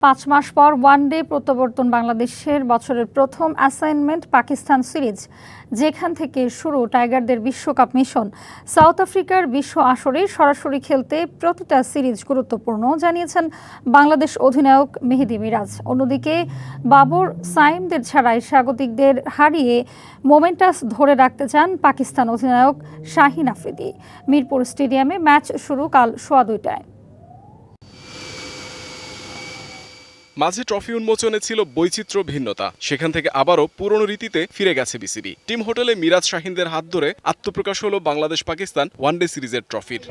৫ মাস পর ওয়ানডে প্রত্যাবর্তন বাংলাদেশের বছরের প্রথম অ্যাসাইনমেন্ট পাকিস্তান সিরিজ, যেখান থেকে শুরু টাইগারদের বিশ্বকাপ মিশন। সাউথ আফ্রিকার বিশ্ব আসরে সরাসরি খেলতে প্রতিটা সিরিজ গুরুত্বপূর্ণ জানিয়েছেন বাংলাদেশ অধিনায়ক মেহেদী মিরাজ। অন্যদিকে বাবর সাইমদের ছাড়াই স্বাগতিকদের হারিয়ে মোমেন্টাস ধরে রাখতে চান পাকিস্তান অধিনায়ক শাহিন আফ্রিদি। মিরপুর স্টেডিয়ামে ম্যাচ শুরু কাল সোয়া ২টায়। মাঝে ট্রফি উন্মোচনে ছিল বৈচিত্র্য ভিন্নতা, সেখান থেকে আবারও পুরনো রীতিতে ফিরে গেছে বিসিবি। টিম হোটেলে মিরাজ শাহিনদের হাত ধরে আত্মপ্রকাশ হলো বাংলাদেশ পাকিস্তান ওয়ানডে সিরিজের ট্রফির।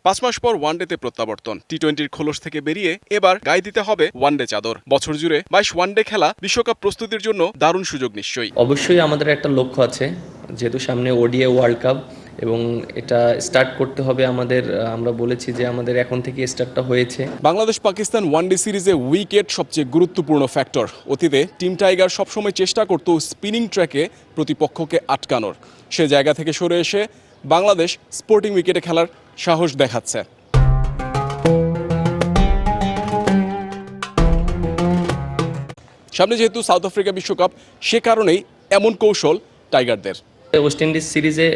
৫ মাস পর ওয়ানডেতে প্রত্যাবর্তন, টি-20-র খোলস থেকে বেরিয়ে এবার গায়ে দিতে হবে ওয়ানডে চাদর। বছর জুড়ে ২২ ওয়ানডে খেলা বিশ্বকাপ প্রস্তুতির জন্য দারুণ সুযোগ নিশ্চয়ই। অবশ্যই আমাদের একটা লক্ষ্য আছে, যেহেতু সামনে ওডিআই ওয়ার্ল্ড কাপ এবং এটা স্টার্ট করতে হবে আমাদের। আমরা বলেছি যে আমাদের এখন থেকে স্টার্টটা হয়েছে। বাংলাদেশ পাকিস্তান ওয়ানডে সিরিজে উইকেট সবচেয়ে গুরুত্বপূর্ণ ফ্যাক্টর। অতীতে টিম টাইগার সবসময় চেষ্টা করত স্পিনিং ট্র্যাকে প্রতিপক্ষকে আটকানোর। সে জায়গা থেকে সরে এসে বাংলাদেশ স্পোর্টিং উইকেটে খেলার সাহস দেখাচ্ছে। সামনে যেহেতু সাউথ আফ্রিকা বিশ্বকাপ, সে কারণেই এমন কৌশল টাইগারদের। ওয়েস্ট ইন্ডিজ সিরিজে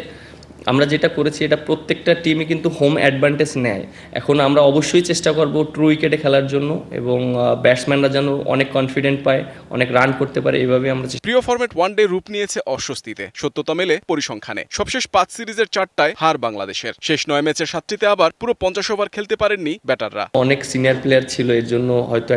আমরা যেটা করেছি, এটা প্রত্যেকটা টিমই কিন্তু হোম অ্যাডভান্টেজ নেয়। এখন আমরা অবশ্যই চেষ্টা করব ট্রু উইকেটে খেলার জন্য এবং ব্যাটসম্যানরা যেন অনেক কনফিডেন্ট পায়, অনেক রান করতে পারে। এইভাবে আমরা প্রিয় ফরম্যাট ওয়ানডে রূপ নিয়েছে অস্বস্তিতে, সত্যতা মেলে পরিসংখ্যানে। সবশেষ ৫ সিরিজের ৪টায় হার বাংলাদেশের। শেষ ৯ ম্যাচের ৭টিতে আবার পুরো ৫০ ওভার খেলতে পারেননি ব্যাটাররা। অনেক সিনিয়র প্লেয়ার ছিল, এর জন্য হয়তো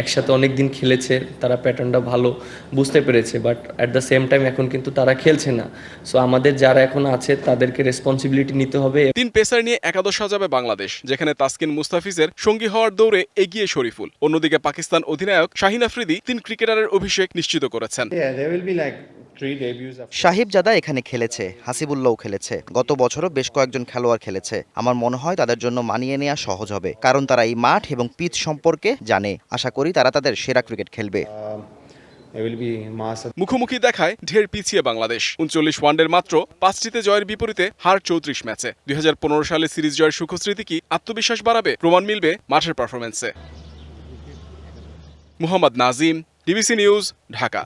একসাথে অনেক দিন খেলেছে, তারা প্যাটার্নটা ভালো বুঝতে পেরেছে। But at the same time এখন কিন্তু তারা খেলছে না। সো আমাদের যারা এখন আছে তাদেরকে রেসপন্সিবিলিটি নিতে হবে। ৩ পেসার নিয়ে একাদশ সাজাবে বাংলাদেশ, যেখানে তাসকিন মুস্তাফিজের সঙ্গী হওয়ার দৌড়ে এগিয়ে শরীফুল। অন্যদিকে পাকিস্তান অধিনায়ক শাহিন আফ্রিদি ৩ ক্রিকেটারের অভিষেক নিশ্চিত করেছেন। সাহিবজাদা এখানে খেলেছে, হাসিবুল্লাহও খেলেছে, গত বছরও বেশ কয়েকজন খেলোয়াড় খেলেছে। আমার মনে হয় তাদের জন্য মানিয়ে নেওয়া সহজ হবে, কারণ তারা এই মাঠ এবং পিচ সম্পর্কে জানে। আশা করি তারা তাদের সেরা ক্রিকেট খেলবে। মুখোমুখি দেখায় ঢের পিছিয়ে বাংলাদেশ। ৩৯ ওয়ানডের মাত্র ৫টিতে জয়ের বিপরীতে হার ৩৪ ম্যাচে। ২০১৫ সালে সিরিজ জয়ের সুখস্মৃতি কি আত্মবিশ্বাস বাড়াবে? প্রমাণ মিলবে মাঠের পারফরমেন্সে। Mohammad Nazim, DBC news, Dhaka.